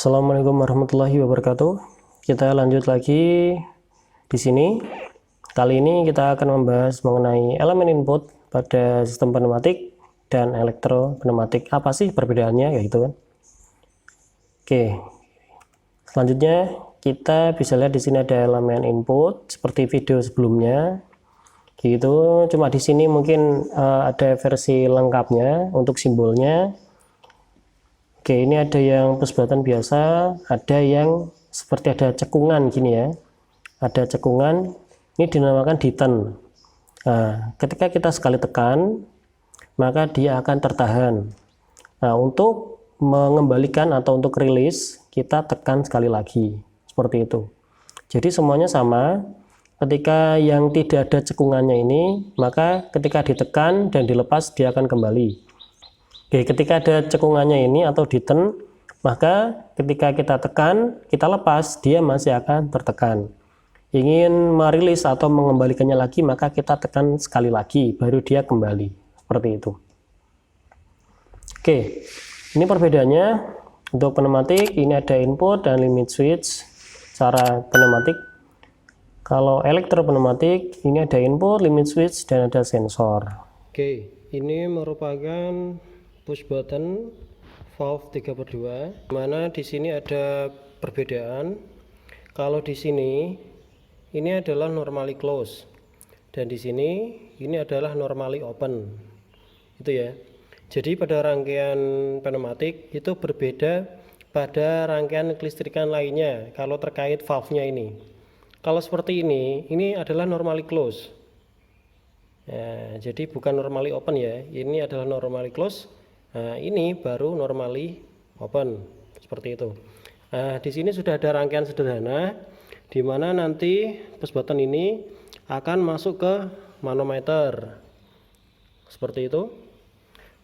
Assalamualaikum warahmatullahi wabarakatuh. Kita lanjut lagi di sini. Kali ini kita akan membahas mengenai elemen input pada sistem pneumatik dan elektropneumatik. Apa sih perbedaannya, ya gitu kan? Oke. Selanjutnya kita bisa lihat di sini ada elemen input seperti video sebelumnya. Gitu. Cuma di sini mungkin ada versi lengkapnya untuk simbolnya. Oke, ini ada yang push button biasa, ada yang seperti ada cekungan gini ya. Ada cekungan, ini dinamakan deten. Nah, ketika kita sekali tekan, maka dia akan tertahan. Nah, untuk mengembalikan atau untuk rilis, kita tekan sekali lagi. Seperti itu. Jadi semuanya sama. Ketika yang tidak ada cekungannya ini, maka ketika ditekan dan dilepas, dia akan kembali. Oke, ketika ada cekungannya ini atau deten, maka ketika kita tekan, kita lepas, dia masih akan tertekan. Ingin merilis atau mengembalikannya lagi, maka kita tekan sekali lagi, baru dia kembali. Seperti itu. Oke, ini perbedaannya. Untuk pneumatik, ini ada input dan limit switch secara pneumatik. Kalau elektropneumatik, ini ada input, limit switch, dan ada sensor. Oke, ini merupakan push button valve 3/2, mana di sini ada perbedaan. Kalau di sini ini adalah normally close dan di sini ini adalah normally open. Itu ya. Jadi pada rangkaian pneumatik itu berbeda pada rangkaian kelistrikan lainnya kalau terkait valve-nya ini. Kalau seperti ini adalah normally close. Ya, jadi bukan normally open ya. Ini adalah normally close. Nah, ini baru normally open seperti itu. Nah, di sini sudah ada rangkaian sederhana di mana nanti push button ini akan masuk ke manometer. Seperti itu.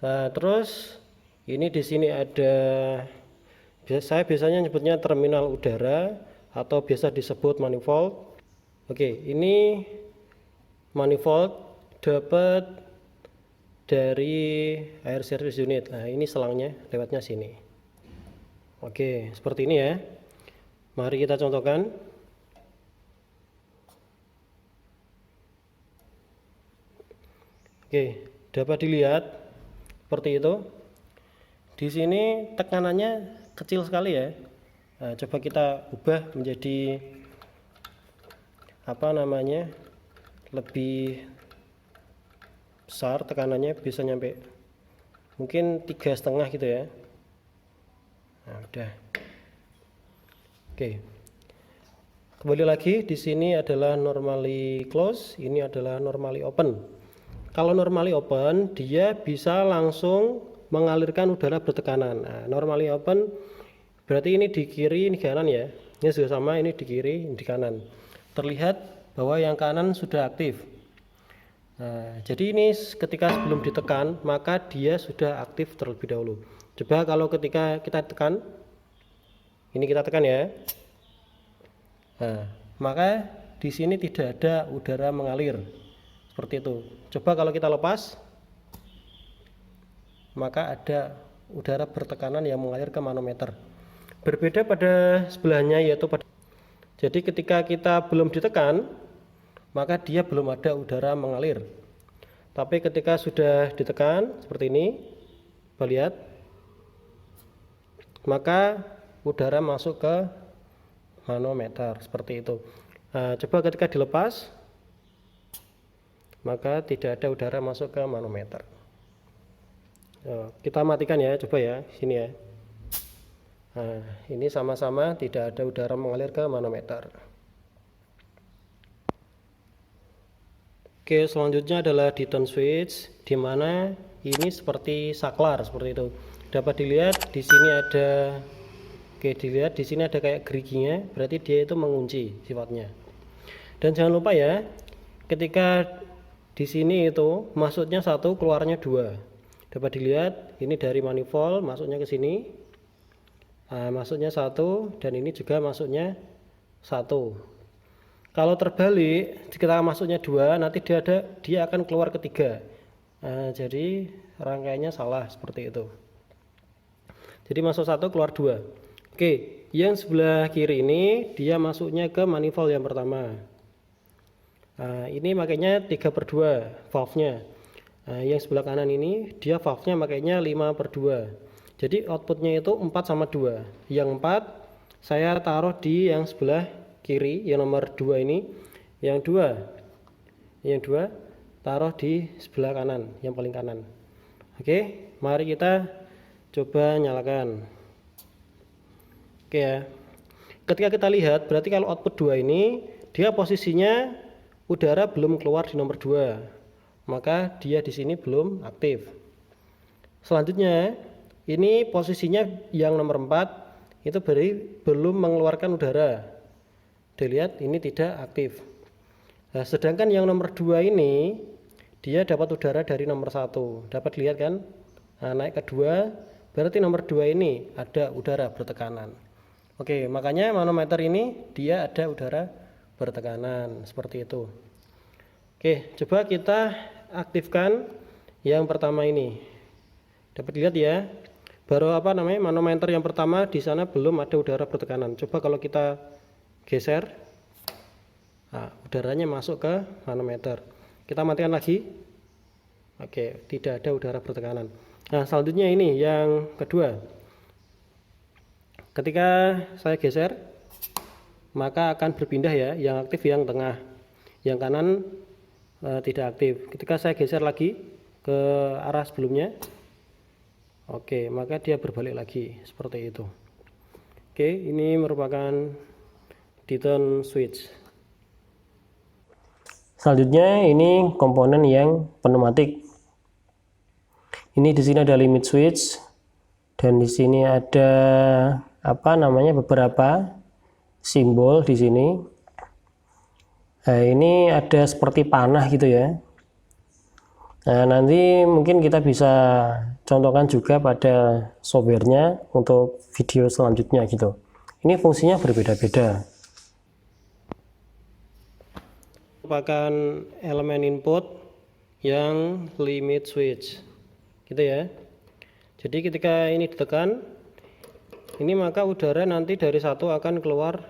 Nah, terus ini di sini ada, saya biasanya nyebutnya terminal udara atau biasa disebut manifold. Oke, ini manifold dapat dari air service unit. Nah, ini selangnya lewatnya sini. Oke, seperti ini ya. Mari kita contohkan. Oke, dapat dilihat seperti itu. Di sini tekanannya kecil sekali ya. Nah, coba kita ubah menjadi lebih besar tekanannya, bisa nyampe mungkin 3,5 gitu ya. Nah, udah. Oke. Kembali lagi, di sini adalah normally close, ini adalah normally open. Kalau normally open, dia bisa langsung mengalirkan udara bertekanan. Nah, normally open berarti ini di kiri, ini kanan ya. Ini juga sama, ini di kiri, ini di kanan. Terlihat bahwa yang kanan sudah aktif. Nah, jadi ini ketika sebelum ditekan, maka dia sudah aktif terlebih dahulu. Coba kalau ketika kita tekan, ini kita tekan ya. Nah, maka di sini tidak ada udara mengalir. Seperti itu. Coba kalau kita lepas, maka ada udara bertekanan yang mengalir ke manometer. Berbeda pada sebelahnya, yaitu pada, jadi ketika kita belum ditekan, maka dia belum ada udara mengalir. Tapi ketika sudah ditekan seperti ini, kita lihat, maka udara masuk ke manometer seperti itu. Nah, coba ketika dilepas, maka tidak ada udara masuk ke manometer. Kita matikan ya, coba ya, sini ya. Nah, ini sama-sama tidak ada udara mengalir ke manometer. Oke, selanjutnya adalah deten switch, di mana ini seperti saklar seperti itu. Dapat dilihat di sini ada, dilihat di sini ada kayak geriginya, berarti dia itu mengunci sifatnya. Dan jangan lupa ya, ketika di sini itu masuknya 1, keluarnya 2. Dapat dilihat ini dari manifold masuknya ke sini. Nah, masuknya 1 dan ini juga masuknya 1. Kalau terbalik, kita masuknya 2, nanti dia akan keluar ke 3. Nah, jadi rangkaiannya salah seperti itu. Jadi masuk 1, keluar 2. Oke, yang sebelah kiri ini dia masuknya ke manifold yang pertama. Nah, ini makanya 3/2 valve-nya. Nah, yang sebelah kanan ini dia valve-nya makanya 5/2. Jadi outputnya itu 4/2. Yang 4 saya taruh di yang sebelah kiri, yang nomor 2 ini. Yang 2 taruh di sebelah kanan, yang paling kanan. Oke, mari kita coba nyalakan. Oke ya. Ketika kita lihat, berarti kalau output 2 ini dia posisinya udara belum keluar di nomor 2. Maka dia di sini belum aktif. Selanjutnya, ini posisinya yang nomor 4 itu belum mengeluarkan udara. Dilihat ini tidak aktif. Nah, sedangkan yang nomor 2 ini dia dapat udara dari nomor 1. Dapat lihat kan? Nah, naik ke 2, berarti nomor 2 ini ada udara bertekanan. Oke, makanya manometer ini dia ada udara bertekanan seperti itu. Oke, coba kita aktifkan yang pertama ini. Dapat lihat ya, baru manometer yang pertama di sana belum ada udara bertekanan. Coba kalau kita geser, nah, udaranya masuk ke manometer. Kita matikan lagi. Oke, tidak ada udara bertekanan. Nah, selanjutnya ini yang kedua. Ketika saya geser, maka akan berpindah ya, yang aktif yang tengah, yang kanan tidak aktif. Ketika saya geser lagi ke arah sebelumnya, oke, maka dia berbalik lagi seperti itu. Oke, ini merupakan deturn switch. Selanjutnya ini komponen yang pneumatik. Ini di sini ada limit switch dan di sini ada beberapa simbol di sini. Nah, ini ada seperti panah gitu ya. Nah, nanti mungkin kita bisa contohkan juga pada softwarenya untuk video selanjutnya gitu. Ini fungsinya berbeda-beda. Merupakan elemen input yang limit switch gitu ya. Jadi ketika ini ditekan, ini maka udara nanti dari 1 akan keluar,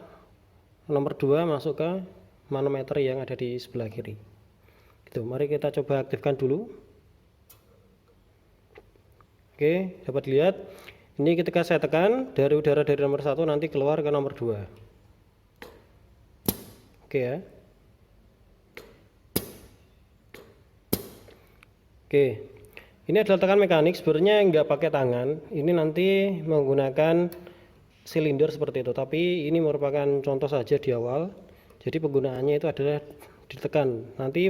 nomor 2 masuk ke manometer yang ada di sebelah kiri gitu. Mari kita coba aktifkan dulu. Oke, dapat lihat ini ketika saya tekan, dari udara dari nomor 1 nanti keluar ke nomor 2. Oke ya. Oke, ini adalah tekan mekanik, sebenarnya nggak pakai tangan. Ini nanti menggunakan silinder seperti itu, tapi ini merupakan contoh saja di awal. Jadi penggunaannya itu adalah ditekan, nanti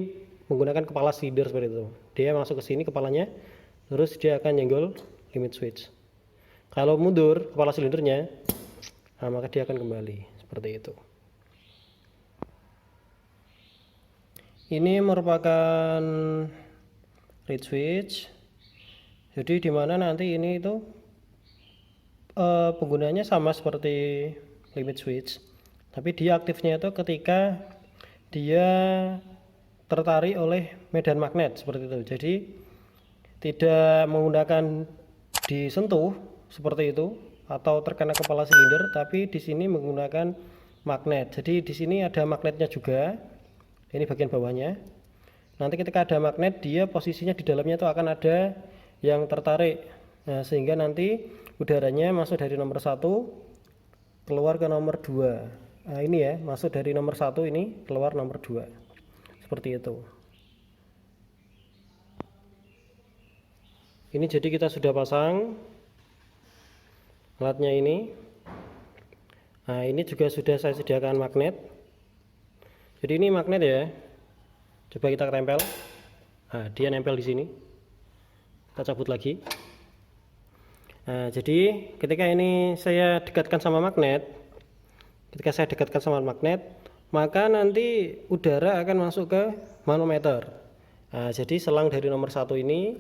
menggunakan kepala silinder seperti itu. Dia masuk ke sini kepalanya, terus dia akan nyenggol limit switch. Kalau mundur kepala silindernya, nah, maka dia akan kembali seperti itu. Ini merupakan reed switch. Jadi dimana nanti ini itu penggunanya sama seperti limit switch, tapi dia aktifnya itu ketika dia tertarik oleh medan magnet seperti itu. Jadi tidak menggunakan disentuh seperti itu atau terkena kepala silinder, tapi di sini menggunakan magnet. Jadi di sini ada magnetnya juga. Ini bagian bawahnya. Nanti ketika ada magnet, dia posisinya di dalamnya itu akan ada yang tertarik. Nah, sehingga nanti udaranya masuk dari nomor 1 keluar ke nomor 2. Nah, ini ya, masuk dari nomor 1 ini keluar nomor 2. Seperti itu. Ini jadi kita sudah pasang alatnya ini. Nah, ini juga sudah saya sediakan magnet. Jadi ini magnet ya. Coba kita tempel. Nah, dia nempel di sini. Kita cabut lagi. Nah, jadi ketika ini saya dekatkan sama magnet, maka nanti udara akan masuk ke manometer. Nah, jadi selang dari nomor 1 ini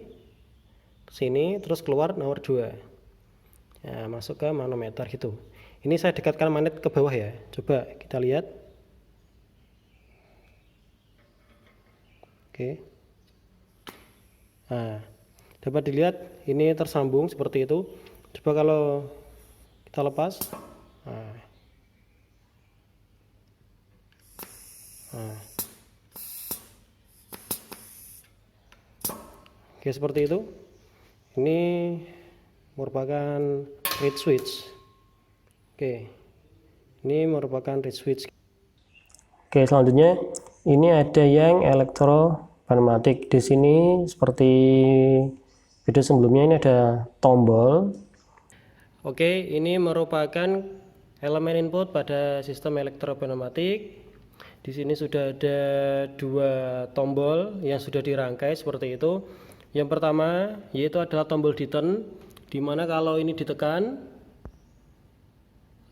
ke sini, terus keluar nomor 2. Nah, masuk ke manometer gitu. Ini saya dekatkan magnet ke bawah ya. Coba kita lihat. Oke. Nah, dapat dilihat ini tersambung seperti itu. Coba kalau Kita lepas. Nah. Nah. Oke, seperti itu. Ini merupakan reed switch. Oke, ini merupakan reed switch. Oke, selanjutnya ini ada yang elektropneumatik. Di sini seperti video sebelumnya ini ada tombol. Oke, ini merupakan elemen input pada sistem elektropneumatik. Di sini sudah ada dua tombol yang sudah dirangkai seperti itu. Yang pertama yaitu adalah tombol deton, di mana kalau ini ditekan,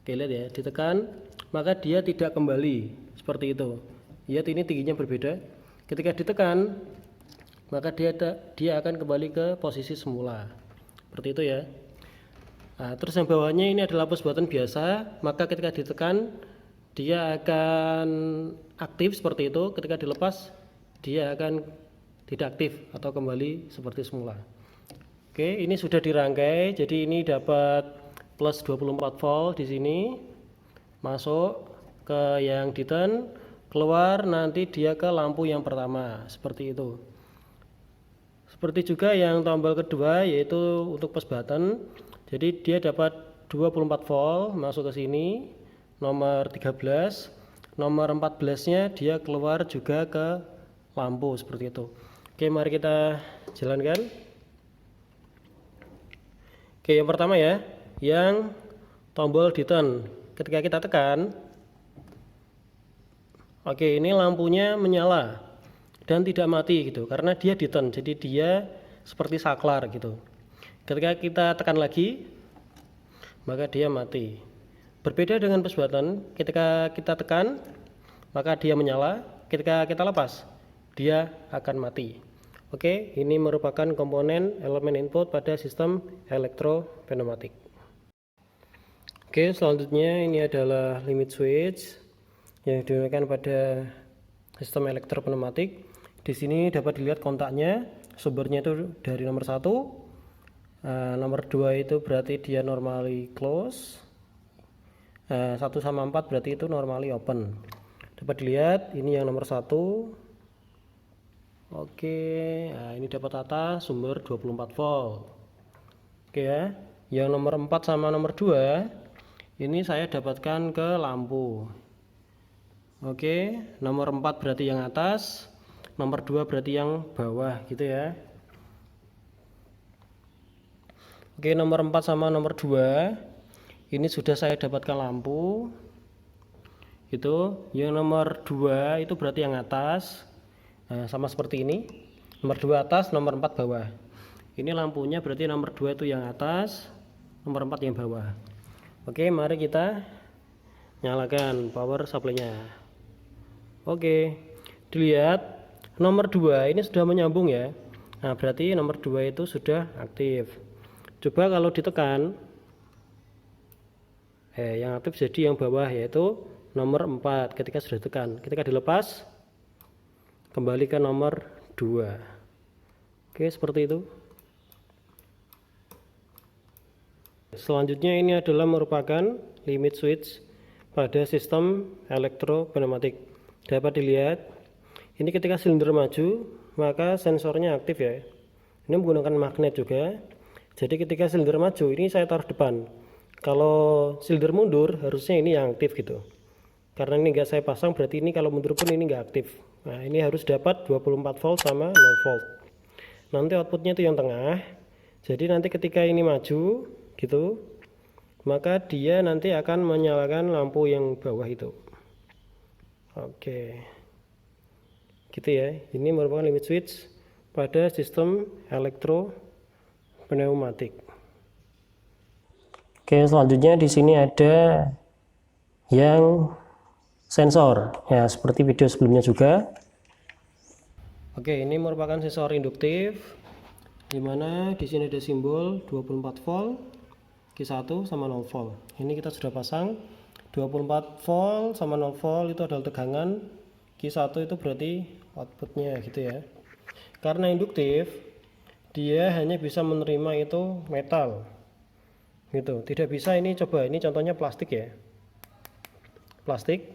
oke lihat ya, ditekan, maka dia tidak kembali seperti itu. Lihat ini tingginya berbeda. Ketika ditekan, maka dia akan kembali ke posisi semula. Seperti itu ya. Nah, terus yang bawahnya ini adalah push button biasa, maka ketika ditekan dia akan aktif seperti itu. Ketika dilepas dia akan tidak aktif atau kembali seperti semula. Oke, ini sudah dirangkai. Jadi ini dapat plus 24 volt di sini, masuk ke yang deton, keluar nanti dia ke lampu yang pertama seperti itu. Seperti juga yang tombol kedua yaitu untuk push button. Jadi dia dapat 24 volt masuk ke sini, nomor 13, nomor 14-nya dia keluar juga ke lampu seperti itu. Oke, mari kita jalankan. Oke, yang pertama ya, yang tombol deton. Ketika kita tekan, oke, ini lampunya menyala dan tidak mati gitu, karena dia deton, jadi dia seperti saklar gitu. Ketika kita tekan lagi, maka dia mati. Berbeda dengan push button, ketika kita tekan, maka dia menyala. Ketika kita lepas, dia akan mati. Oke, ini merupakan komponen elemen input pada sistem elektropneumatik. Oke, selanjutnya ini adalah limit switch yang digunakan pada sistem elektropneumatik. Di sini dapat dilihat kontaknya, sumbernya itu dari nomor 1, nomor 2 itu berarti dia normally close, 1 sama 4 berarti itu normally open. Dapat dilihat ini yang nomor 1. Oke, nah ini dapat atas sumber 24 volt. Oke ya, yang nomor 4 sama nomor 2 ini saya dapatkan ke lampu. Oke, nomor 4 berarti yang atas, nomor 2 berarti yang bawah gitu ya. Oke, nomor 4 sama nomor 2 ini sudah saya dapatkan lampu. Itu yang nomor 2 itu berarti yang atas. Nah, sama seperti ini, nomor 2 atas, nomor 4 bawah. Ini lampunya berarti nomor 2 itu yang atas, nomor 4 yang bawah. Oke, mari kita nyalakan power supply-nya. Oke, dilihat nomor 2 ini sudah menyambung ya. Nah, berarti nomor 2 itu sudah aktif. Coba kalau ditekan, yang aktif jadi yang bawah yaitu nomor 4 ketika sudah tekan. Ketika dilepas, kembali ke nomor 2. Oke, seperti itu. Selanjutnya ini adalah merupakan limit switch pada sistem elektropneumatik. Dapat dilihat, ini ketika silinder maju, maka sensornya aktif ya. Ini menggunakan magnet juga. Jadi ketika silinder maju, ini saya taruh depan. Kalau silinder mundur, harusnya ini yang aktif gitu. Karena ini enggak saya pasang, berarti ini kalau mundur pun ini enggak aktif. Nah, ini harus dapat 24 volt sama 0 volt. Nanti outputnya itu yang tengah. Jadi nanti ketika ini maju gitu, maka dia nanti akan menyalakan lampu yang bawah itu. Oke, gitu ya. Ini merupakan limit switch pada sistem elektropneumatik. Oke, selanjutnya di sini ada yang sensor ya, seperti video sebelumnya juga. Oke, ini merupakan sensor induktif, dimana di sini ada simbol 24 volt, Q1 sama 0 volt. Ini kita sudah pasang 24 volt sama 0 volt itu adalah tegangan, Q1 itu berarti outputnya gitu ya. Karena induktif, dia hanya bisa menerima itu metal. gitu. Tidak bisa ini, coba ini contohnya plastik ya, plastik,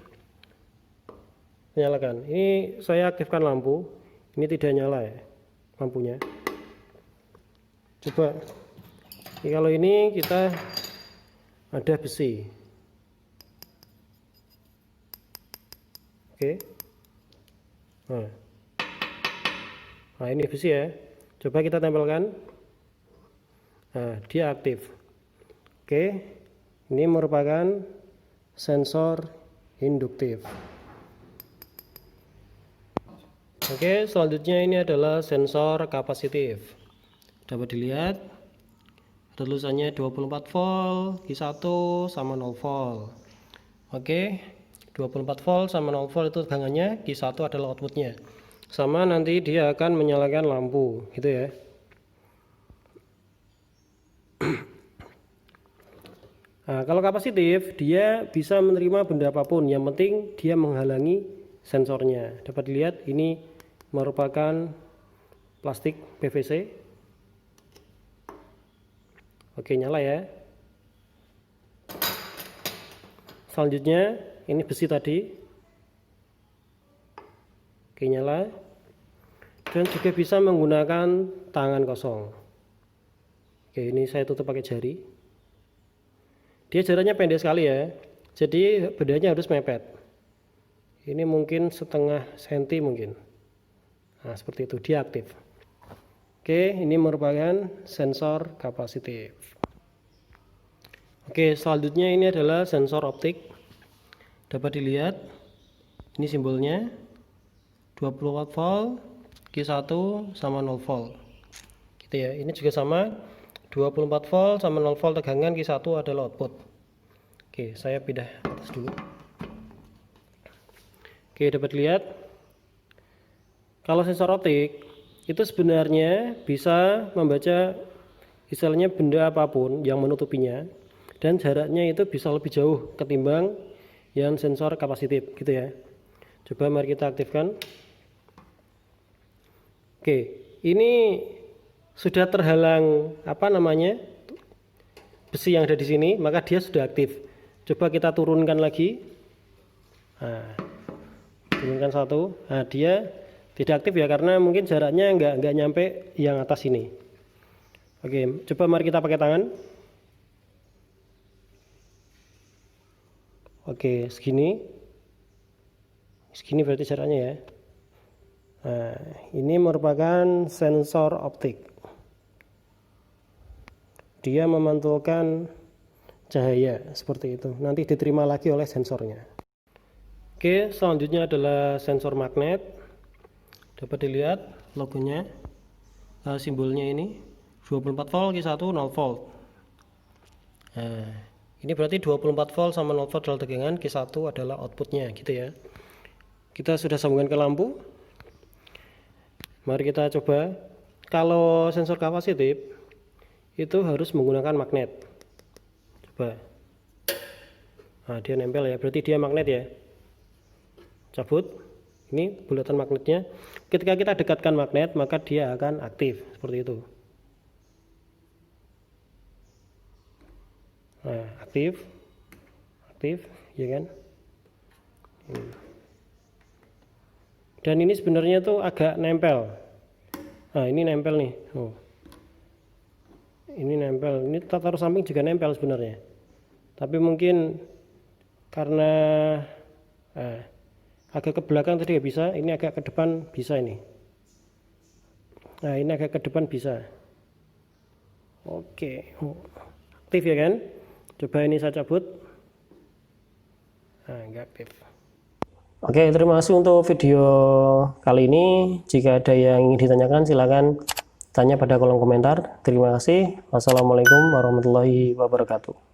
nyalakan. Ini saya aktifkan lampu, ini tidak nyala ya lampunya. Coba ini, kalau ini kita ada besi, oke. Nah ini besi ya, coba kita tempelkan. Nah dia aktif. Oke, ini merupakan sensor induktif. Oke, selanjutnya ini adalah sensor kapasitif. Dapat dilihat ada tulisannya 24 volt, Q1 sama 0 volt. Oke, 24 volt sama 0 volt itu tegangannya, Q1 adalah outputnya. Sama nanti dia akan menyalakan lampu, gitu ya. Nah, kalau kapasitif dia bisa menerima benda apapun, yang penting dia menghalangi sensornya. Dapat dilihat ini merupakan plastik PVC. Oke, nyala ya. Selanjutnya ini besi tadi. Oke, nyala. Dan juga bisa menggunakan tangan kosong. Oke, ini saya tutup pakai jari. Dia jaraknya pendek sekali ya, jadi bendanya harus mepet. Ini mungkin setengah senti mungkin. Nah seperti itu, dia aktif. Oke, ini merupakan sensor kapasitif. Oke, selanjutnya ini adalah sensor optik. Dapat dilihat ini simbolnya 24 volt, Q1 sama 0 volt gitu ya. Ini juga sama, 24 volt sama 0 volt tegangan, Q1 adalah output. Oke, saya pindah atas dulu. Oke, dapat dilihat kalau sensor optik itu sebenarnya bisa membaca istilahnya benda apapun yang menutupinya, dan jaraknya itu bisa lebih jauh ketimbang yang sensor kapasitif gitu ya. Coba mari kita aktifkan. Oke, ini sudah terhalang besi yang ada di sini, maka dia sudah aktif. Coba kita turunkan lagi. Nah, turunkan satu. Nah, dia tidak aktif ya karena mungkin jaraknya nggak nyampe yang atas ini. Oke, coba mari kita pakai tangan. Oke, segini berarti jaraknya ya. Nah, ini merupakan sensor optik. Dia memantulkan cahaya seperti itu, nanti diterima lagi oleh sensornya. Oke, selanjutnya adalah sensor magnet. Dapat dilihat logonya, simbolnya ini 24 volt, Q1 0 volt. Nah, ini berarti 24 volt sama 0 volt adalah tegangan, Q1 adalah outputnya gitu ya. Kita sudah sambungkan ke lampu. Mari kita coba. Kalau sensor kapasitif itu harus menggunakan magnet. Coba. Nah, dia nempel ya, berarti dia magnet ya. Cabut. Ini bulatan magnetnya. Ketika kita dekatkan magnet, maka dia akan aktif seperti itu. Nah, aktif, ya kan? Dan ini sebenarnya tuh agak nempel. Nah, ini nempel nih. Oh. Ini nempel. Ini taruh samping juga nempel sebenarnya. Tapi mungkin karena agak ke belakang tadi nggak bisa. Ini agak ke depan bisa ini. Nah, ini agak ke depan bisa. Oke. Aktif ya kan? Coba ini saya cabut. Nah, nggak aktif. Oke, terima kasih untuk video kali ini. Jika ada yang ingin ditanyakan, silakan tanya pada kolom komentar. Terima kasih. Wassalamualaikum warahmatullahi wabarakatuh.